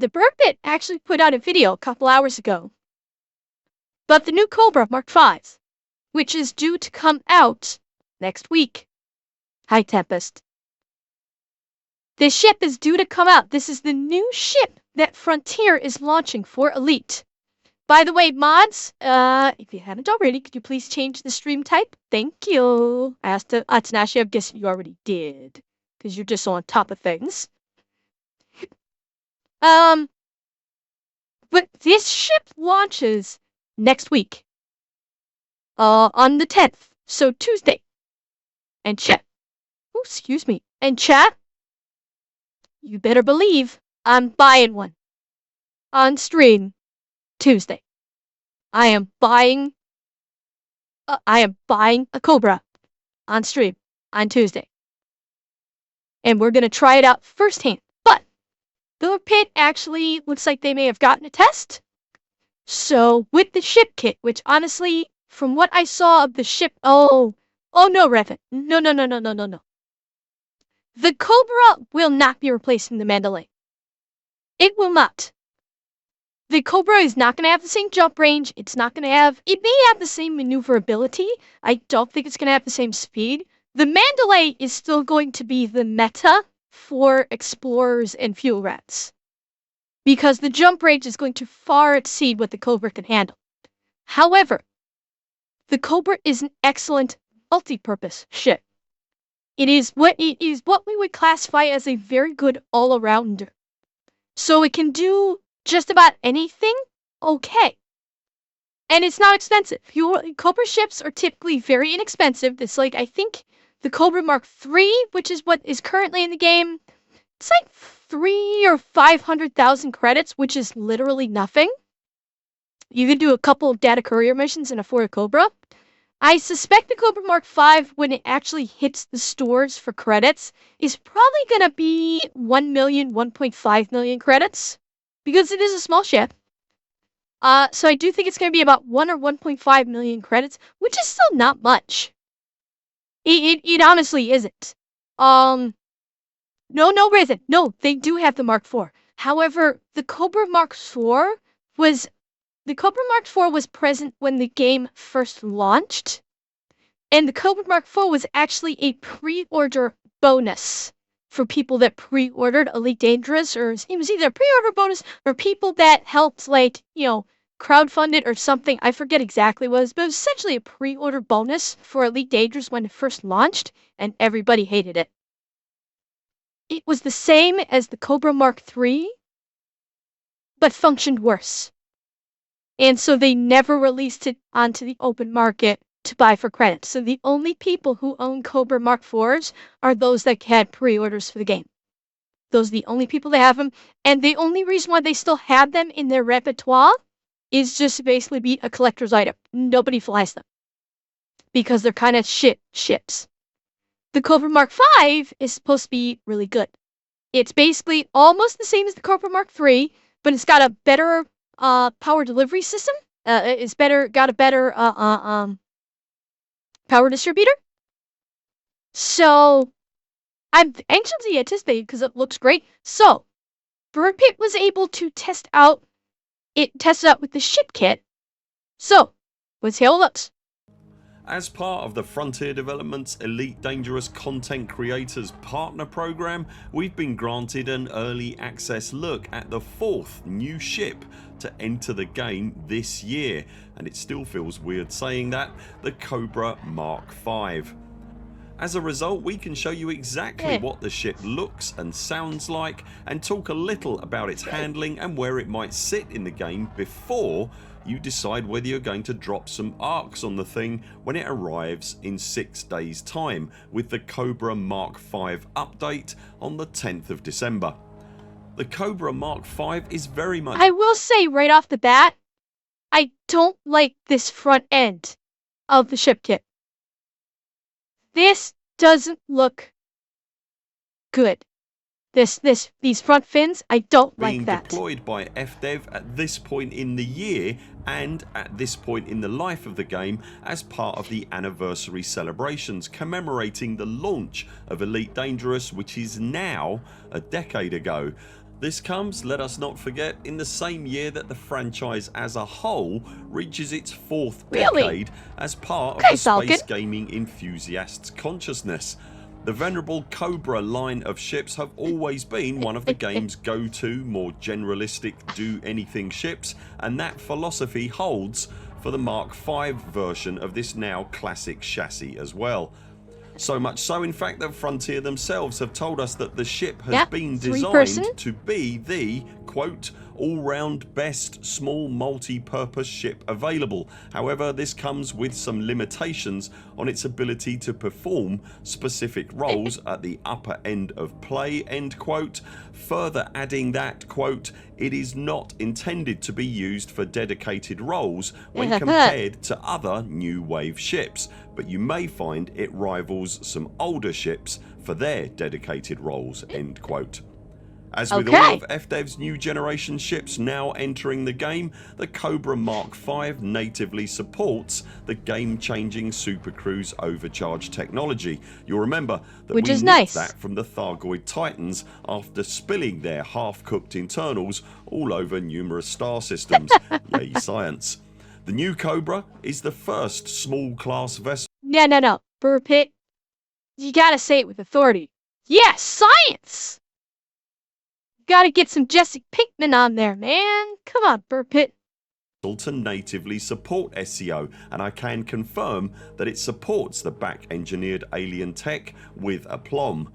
the Burr Pit actually put out a video a couple hours ago about the new Cobra Mark 5, which is due to come out next week. Hi, Tempest. This ship is due to come out. This is the new ship that Frontier is launching for Elite. By the way, mods, if you haven't already, could you please change the stream type? Thank you. I asked Atanashi, I'm guessing you already did, because you're just on top of things. But this ship launches next week. On the 10th, so Tuesday. And chat. Oh, excuse me. And chat, you better believe I'm buying one. On stream, Tuesday. I am buying a Cobra on stream on Tuesday. And we're gonna try it out firsthand. But Burr Pit actually looks like they may have gotten a test. So with the ship kit, which honestly, from what I saw of the ship, oh no, Revan. No. The Cobra will not be replacing the Mandalay. It will not. The Cobra is not going to have the same jump range. It's not going to have... It may have the same maneuverability. I don't think it's going to have the same speed. The Mandalay is still going to be the meta for explorers and fuel rats, because the jump range is going to far exceed what the Cobra can handle. However, the Cobra is an excellent multi-purpose ship. It is what we would classify as a very good all-arounder. So it can do just about anything okay. And it's not expensive. Cobra ships are typically very inexpensive. It's like, I think the Cobra Mark III, which is what is currently in the game, it's like 300,000 or 500,000 credits, which is literally nothing. You could do a couple of data courier missions and afford a Cobra. I suspect the Cobra Mark V, when it actually hits the stores for credits, is probably going to be 1 million, 1.5 million credits, because it is a small ship. So I do think it's going to be about 1 or 1.5 million credits, which is still not much. It honestly isn't. No reason. No, they do have the Mark IV. However, the Cobra Mark IV was present when the game first launched, and the Cobra Mark IV was actually a pre-order bonus for people that pre-ordered Elite Dangerous, or it was either a pre-order bonus or people that helped, like, crowdfund it or something. I forget exactly what it was, but it was essentially a pre-order bonus for Elite Dangerous when it first launched, and everybody hated it. It was the same as the Cobra Mark III, but functioned worse. And so they never released it onto the open market to buy for credit. So the only people who own Cobra Mark IVs are those that had pre-orders for the game. Those are the only people that have them. And the only reason why they still have them in their repertoire is just to basically be a collector's item. Nobody flies them, because they're kind of shit ships. The Cobra Mark V is supposed to be really good. It's basically almost the same as the Cobra Mark III, but it's got a better power delivery system. Got a better power distributor. So I'm anxiously anticipating, because it looks great. So Burr Pit was able to test out with the ship kit. So let's see how it looks. As part of the Frontier Development's Elite Dangerous Content Creators Partner Program, we've been granted an early access look at the 4th new ship to enter the game this year, and it still feels weird saying that, the Cobra Mark V. As a result, we can show you exactly what the ship looks and sounds like, and talk a little about its handling and where it might sit in the game before you decide whether you're going to drop some arcs on the thing when it arrives in 6 days time with the Cobra Mark V update on the 10th of December. The Cobra Mark V is very much... I will say right off the bat, I don't like this front end of the ship kit. This doesn't look good. These front fins, I don't like that. Being deployed by FDev at this point in the year and at this point in the life of the game as part of the anniversary celebrations commemorating the launch of Elite Dangerous, which is now a decade ago. This comes, let us not forget, in the same year that the franchise as a whole reaches its 4th Really? decade as part of Okay, the Falcon. space gaming enthusiast's consciousness. The venerable Cobra line of ships have always been one of the game's go-to, more generalistic do-anything ships, and that philosophy holds for the Mark V version of this now classic chassis as well. So much so in fact that Frontier themselves have told us that the ship has been designed to be the quote all-round best small multi-purpose ship available. However, this comes with some limitations on its ability to perform specific roles at the upper end of play, end quote, further adding that quote it is not intended to be used for dedicated roles when compared to other new wave ships, but you may find it rivals some older ships for their dedicated roles, end quote. As with all of FDev's new generation ships now entering the game, the Cobra Mark V natively supports the game changing Super Cruise overcharge technology. You'll remember that we nicked that from the Thargoid Titans after spilling their half cooked internals all over numerous star systems. Yay science. The new Cobra is the first small class vessel. No. Burr Pit, you gotta say it with authority. Yes, science! Gotta get some Jesse Pinkman on there, man. Come on, Burr Pit. To natively support SEO, and I can confirm that it supports the back engineered alien tech with aplomb.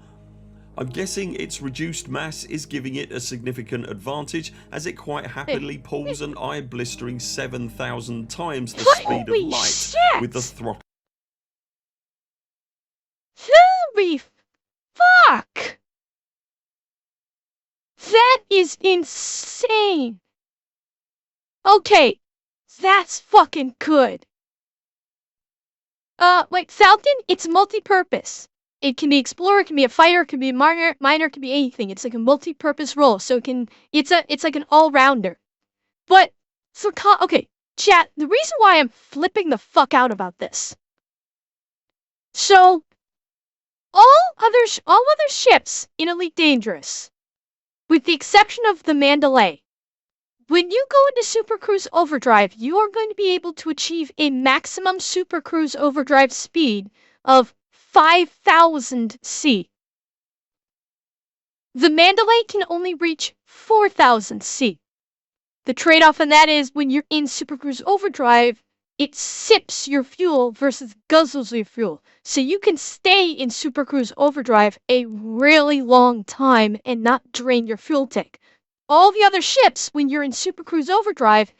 I'm guessing its reduced mass is giving it a significant advantage as it quite happily pulls an eye blistering 7,000 times the speed of light with the throttle. Holy fuck! That is insane! Okay, that's fucking good. Wait, Falcon, it's multi-purpose. It can be explorer, it can be a fighter, it can be a miner, it can be anything. It's like a multi-purpose role, so it's like an all-rounder. But, so, okay, chat, the reason why I'm flipping the fuck out about this. So, all other ships in Elite Dangerous, with the exception of the Mandalay, when you go into Super Cruise Overdrive, you are going to be able to achieve a maximum Super Cruise Overdrive speed of 5,000 C. The Mandalay can only reach 4,000 C. The trade-off on that is when you're in Super Cruise Overdrive, it sips your fuel versus guzzles your fuel. So you can stay in Super Cruise Overdrive a really long time and not drain your fuel tank. All the other ships, when you're in Super Cruise Overdrive,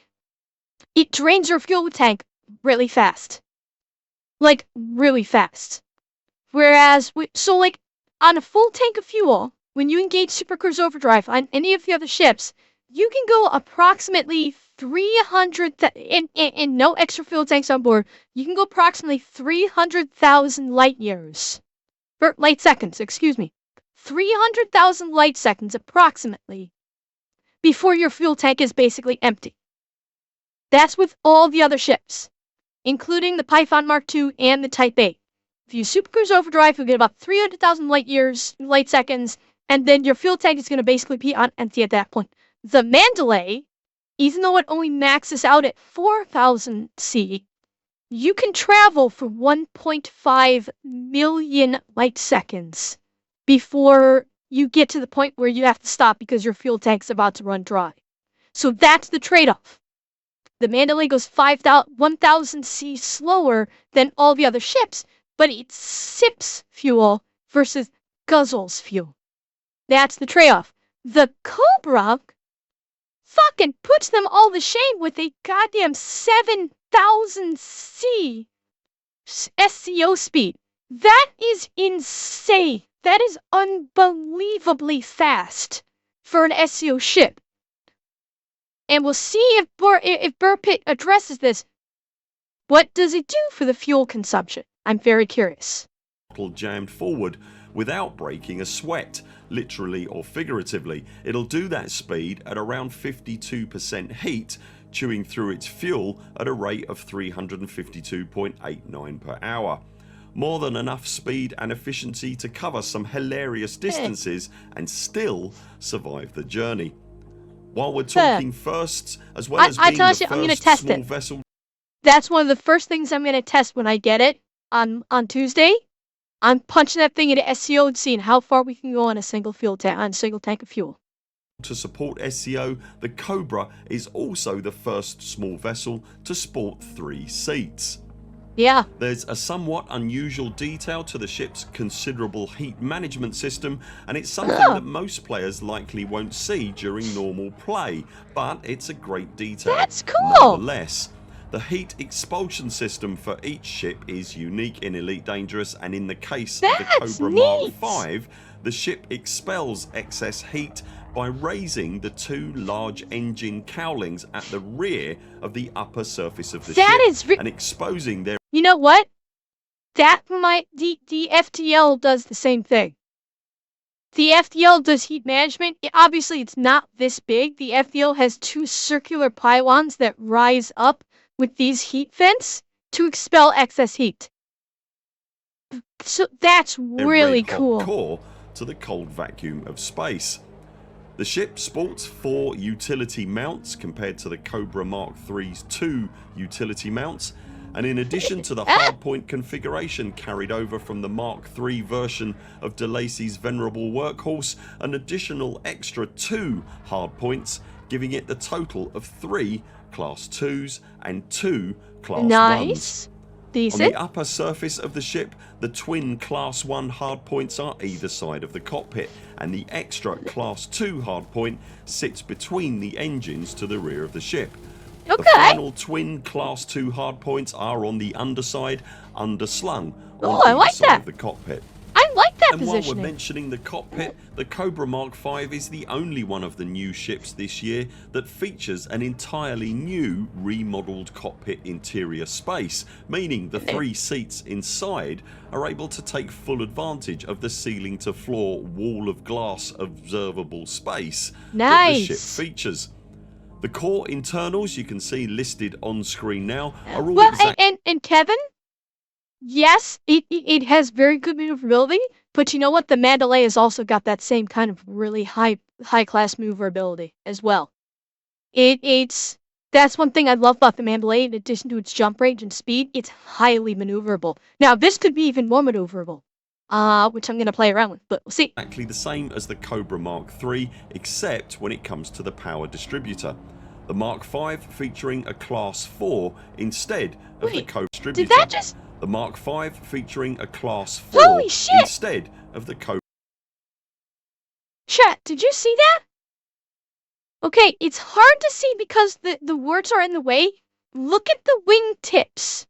it drains your fuel tank really fast. Like, really fast. Whereas, so like, on a full tank of fuel, when you engage Super Cruise Overdrive on any of the other ships, you can go approximately 300, and no extra fuel tanks on board, you can go approximately 300,000 light years. Light seconds, excuse me. 300,000 light seconds approximately before your fuel tank is basically empty. That's with all the other ships, including the Python Mark II and the Type A. If you Super Cruise Overdrive, you'll get about 300,000 light seconds, and then your fuel tank is going to basically be on empty at that point. The Mandalay, even though it only maxes out at 4,000 C, you can travel for 1.5 million light seconds before you get to the point where you have to stop because your fuel tank's about to run dry. So that's the trade-off. The Mandalay goes 1,000 C slower than all the other ships, but it sips fuel versus guzzles fuel. That's the trade-off. The Cobra fucking puts them all to shame with a goddamn 7,000 C SCO speed. That is insane. That is unbelievably fast for an SCO ship. And we'll see if Burr Pit addresses this. What does it do for the fuel consumption? I'm very curious. Jammed forward without breaking a sweat, literally or figuratively. It'll do that speed at around 52% heat, chewing through its fuel at a rate of 352.89 per hour. More than enough speed and efficiency to cover some hilarious distances and still survive the journey. While we're talking firsts, as well as being the I'm gonna first test small it. vessel, That's one of the first things I'm gonna test when I get it on Tuesday. I'm punching that thing into SCO and seeing how far we can go on a single tank of fuel. to support SCO, the Cobra is also the first small vessel to sport 3 seats. Yeah. There's a somewhat unusual detail to the ship's considerable heat management system, and it's something that most players likely won't see during normal play, but it's a great detail. That's cool. Nonetheless, the heat expulsion system for each ship is unique in Elite Dangerous, and in the case of the Cobra Mark V, the ship expels excess heat by raising the 2 large engine cowlings at the rear of the upper surface of the ship and exposing their... You know what? The FTL does the same thing. The FTL does heat management. Obviously, it's not this big. The FTL has 2 circular pylons that rise up with these heat vents to expel excess heat. So that's really cool. Core to the cold vacuum of space. The ship sports 4 utility mounts compared to the Cobra Mark III's 2 utility mounts, and in addition to the hardpoint configuration carried over from the Mark III version of DeLacy's venerable workhorse, an additional extra 2 hardpoints, giving it the total of 3 Class 2s and 2 Class 1s. Decent. On the upper surface of the ship, the twin Class 1 hardpoints are either side of the cockpit, and the extra Class 2 hardpoint sits between the engines to the rear of the ship. The final twin Class 2 hardpoints are on the underside, underslung on either side of the cockpit. I like that And while positioning. we're mentioning the cockpit, the Cobra Mark V is the only one of the new ships this year that features an entirely new remodelled cockpit interior space, meaning the 3 seats inside are able to take full advantage of the ceiling to floor wall of glass observable space that the ship features. The core internals you can see listed on screen now are all and Kevin, yes, it has very good maneuverability, but you know what? The Mandalay has also got that same kind of really high class maneuverability as well. That's one thing I love about the Mandalay. In addition to its jump range and speed, it's highly maneuverable. Now this could be even more maneuverable, which I'm gonna play around with, but we'll see. Exactly the same as the Cobra Mark III, except when it comes to the power distributor. The Mark V featuring a Class 4 instead of the Cobra distributor. Did that just... The Mark V featuring a Class 4 instead of the Cobra. Chat, did you see that? Okay, it's hard to see because the words are in the way. Look at the wing tips.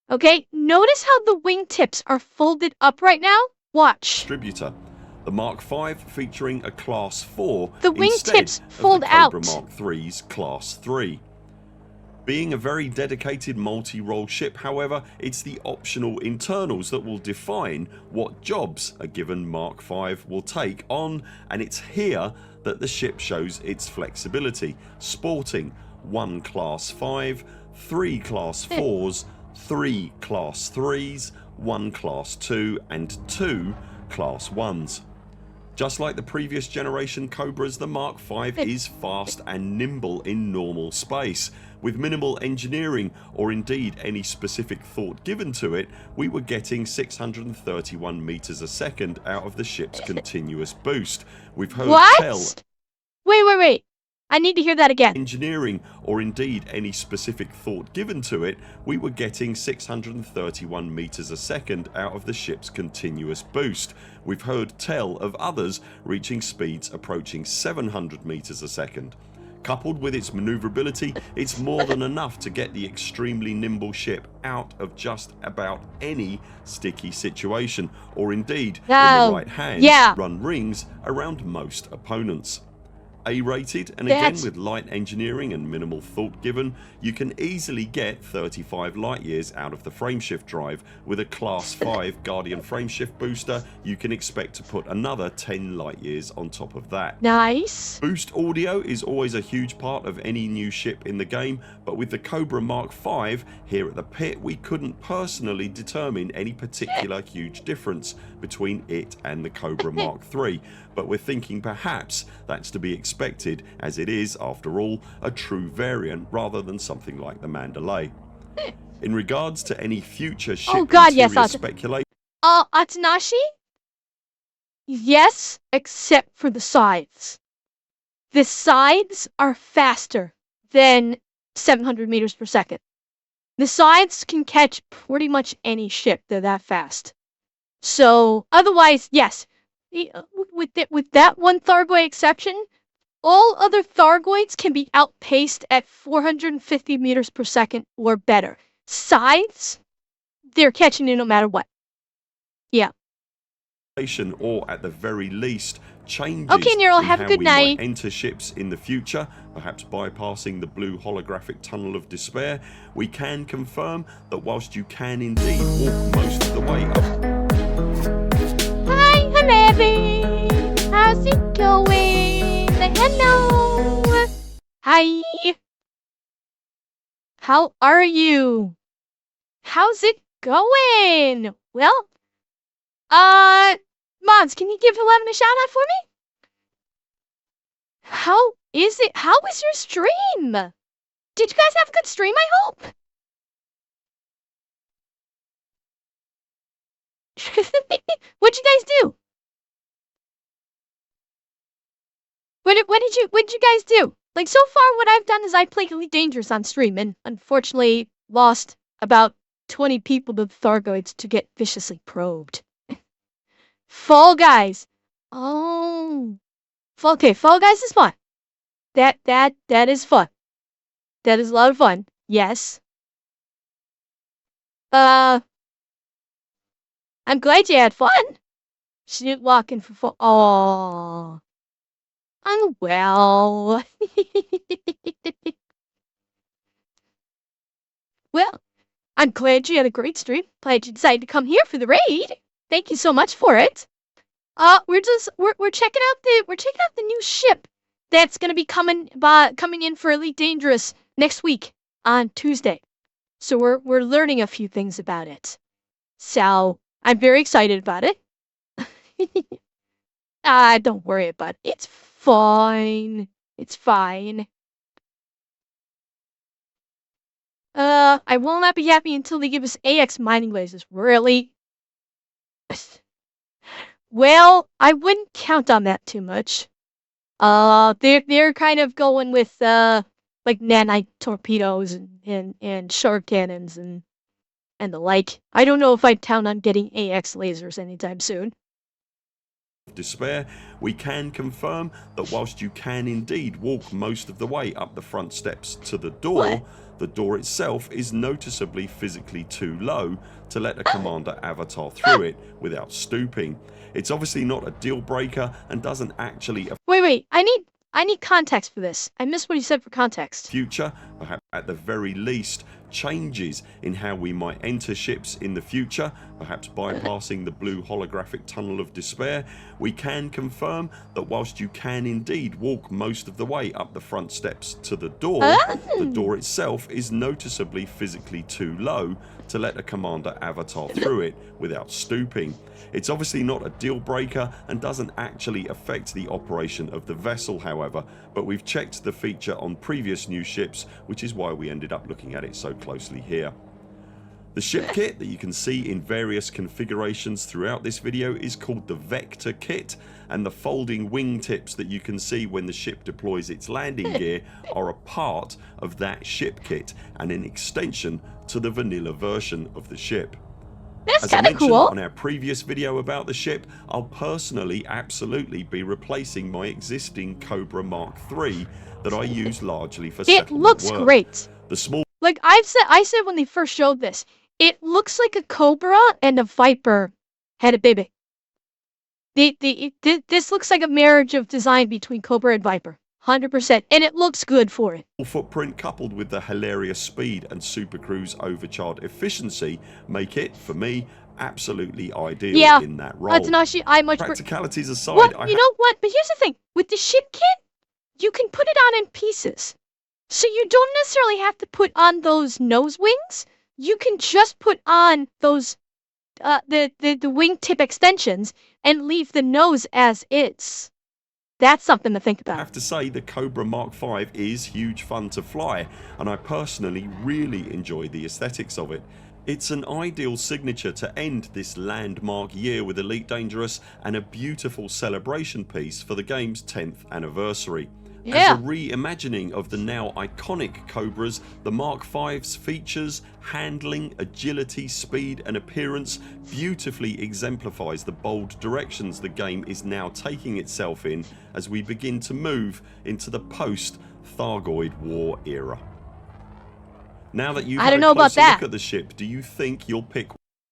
Okay, notice how the wing tips are folded up right now. Watch. Distributor. The Mark V featuring a Class 4 the wing instead tips fold of the Cobra out. Mark III's Class 3. Being a very dedicated multi-role ship, however, it's the optional internals that will define what jobs a given Mark V will take on, and it's here that the ship shows its flexibility, sporting 1 Class 5, 3 Class 4s, 3 Class 3s, 1 Class 2 and 2 Class 1s. Just like the previous generation Cobras, the Mark V is fast and nimble in normal space. With minimal engineering or indeed any specific thought given to it, we were getting 631 meters a second out of the ship's continuous boost. We've heard tell... Wait. I need to hear that again. Engineering or indeed any specific thought given to it, we were getting 631 meters a second out of the ship's continuous boost. We've heard tell of others reaching speeds approaching 700 meters a second. Coupled with its manoeuvrability, it's more than enough to get the extremely nimble ship out of just about any sticky situation, or indeed, in the right hands, run rings around most opponents. A-rated, and again with light engineering and minimal thought given, you can easily get 35 light years out of the frameshift drive. With a class 5 Guardian frameshift booster, you can expect to put another 10 light years on top of that. Nice. Boost audio is always a huge part of any new ship in the game, but with the Cobra Mark V here at the pit, we couldn't personally determine any particular huge difference between it and the Cobra Mark III, but we're thinking perhaps that's to be expected, as it is, after all, a true variant rather than something like the Mandalay. In regards to any future ship interior speculation, Atanashi? Yes, except for the sides. The sides are faster than 700 meters per second. The sides can catch pretty much any ship. They're that fast. So, otherwise, yes. With that one Thargoid exception, all other Thargoids can be outpaced at 450 meters per second or better. Sides, they're catching it no matter what. Yeah. Or at the very least, changes okay, Neural, in have how a good we night. might enter ships in the future, perhaps bypassing the blue holographic tunnel of despair, we can confirm that whilst you can indeed walk most of the way up. Hi, Hanabi! How's it going? Hello! Hi! How are you? How's it going? Well, Mons, can you give 11 a shout out for me? How is it? How was your stream? Did you guys have a good stream, I hope? What'd you guys do? What did you guys do? Like, so far what I've done is I played Elite Dangerous on stream and unfortunately lost about 20 people to Thargoids to get viciously probed. Fall Guys. Oh. Okay, Fall Guys is fun. That is fun. That is a lot of fun. Yes. I'm glad you had fun. Shoot walking for fun. Oh. I'm well. Well, I'm glad you had a great stream. Glad you decided to come here for the raid. Thank you so much for it. We're checking out the new ship that's gonna be coming in for Elite Dangerous next week on Tuesday. So we're learning a few things about it. So I'm very excited about it. Don't worry about it. It's fine. It's fine. I will not be happy until they give us AX mining lasers. Really? Well, I wouldn't count on that too much. They're kind of going with like nanite torpedoes and shark cannons and the like. I don't know if I'd count on getting AX lasers anytime soon. Despair, we can confirm that whilst you can indeed walk most of the way up the front steps to the door, the door itself is noticeably physically too low to let a commander avatar through it without stooping. It's obviously not a deal breaker and doesn't actually Wait, I need context for this. I missed what you said for context. Future, perhaps at the very least, changes in how we might enter ships in the future, perhaps bypassing the blue holographic tunnel of despair. We can confirm that whilst you can indeed walk most of the way up the front steps to the door itself is noticeably physically too low to let a commander avatar through it without stooping. It's obviously not a deal breaker and doesn't actually affect the operation of the vessel, however, but we've checked the feature on previous new ships, which is why we ended up looking at it so closely here. The ship kit that you can see in various configurations throughout this video is called the Vector Kit, and the folding wingtips that you can see when the ship deploys its landing gear are a part of that ship kit and an extension to the vanilla version of the ship. That's As I kind of mentioned cool. on our previous video about the ship, I'll personally absolutely be replacing my existing Cobra Mark III that I use largely for settlement It looks work. great. The small Like I said when they first showed this, it looks like a Cobra and a Viper had a baby. This looks like a marriage of design between Cobra and Viper. 100%. And it looks good for it. Footprint coupled with the hilarious speed and Super Cruise overcharged efficiency make it, for me, absolutely ideal in that role. I much Practicalities aside, what? You know what? But here's the thing. With the ship kit, you can put it on in pieces. So you don't necessarily have to put on those nose wings. You can just put on those the wingtip extensions and leave the nose as is. That's something to think about. I have to say the Cobra Mark V is huge fun to fly, and I personally really enjoy the aesthetics of it. It's an ideal signature to end this landmark year with Elite Dangerous and a beautiful celebration piece for the game's 10th anniversary. As a reimagining of the now iconic Cobras, the Mark V's features, handling, agility, speed and appearance beautifully exemplifies the bold directions the game is now taking itself in as we begin to move into the post-Thargoid War era. Now that you've had a closer look at the ship, do you think you'll pick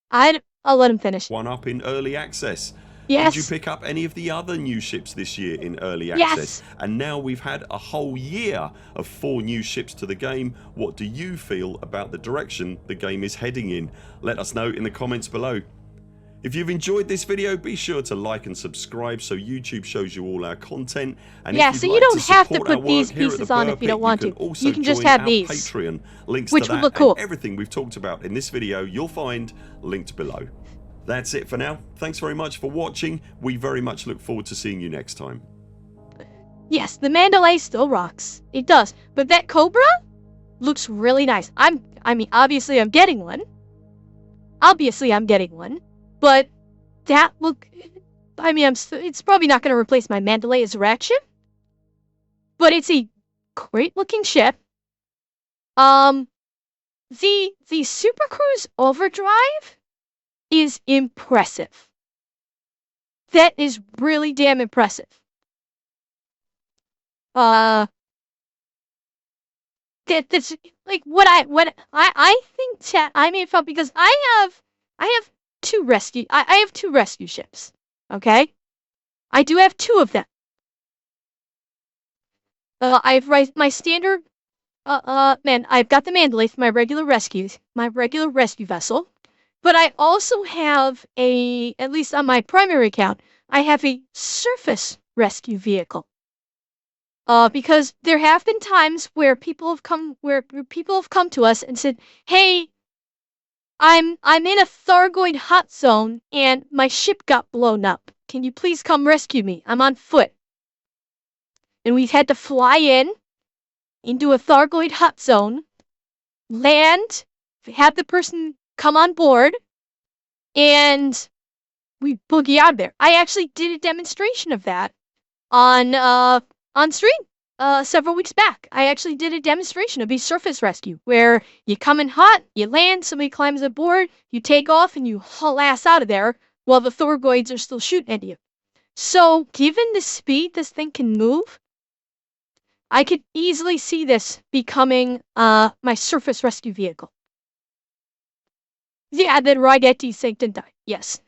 I'll let him finish. one up in early access? Yes. Did you pick up any of the other new ships this year in early access? And now we've had a whole year of 4 new ships to the game. What do you feel about the direction the game is heading in? Let us know in the comments below. If you've enjoyed this video, be sure to like and subscribe so YouTube shows you all our content. And so you don't have to put these pieces on if you don't want to. You can just have these, Patreon. Links which to that would look cool. And everything we've talked about in this video you'll find linked below. That's it for now. Thanks very much for watching. We very much look forward to seeing you next time. Yes, the Mandalay still rocks. It does. But that Cobra looks really nice. I mean, obviously I'm getting one. But that look... I mean, it's probably not going to replace my Mandalay Azrak ship. But it's a great looking ship. The Super Cruise Overdrive is impressive. That is really damn impressive. That's like what I think, chat. I made fun because I have two rescue ships. Okay, I do have 2 of them. I've my standard. I've got the Mandalay for my regular rescue vessel. But I also have at least on my primary account, I have a surface rescue vehicle. Because there have been times where people have come to us and said, "Hey, I'm in a Thargoid hot zone and my ship got blown up. Can you please come rescue me? I'm on foot." And we've had to fly into a Thargoid hot zone, land, have the person come on board, and we boogie out of there. I actually did a demonstration of that on stream several weeks back. I actually did a demonstration of a surface rescue where you come in hot, you land, somebody climbs aboard, you take off, and you haul ass out of there while the Thargoids are still shooting at you. So, given the speed this thing can move, I could easily see this becoming my surface rescue vehicle. Yeah, then Raigeti sank and died. Yes.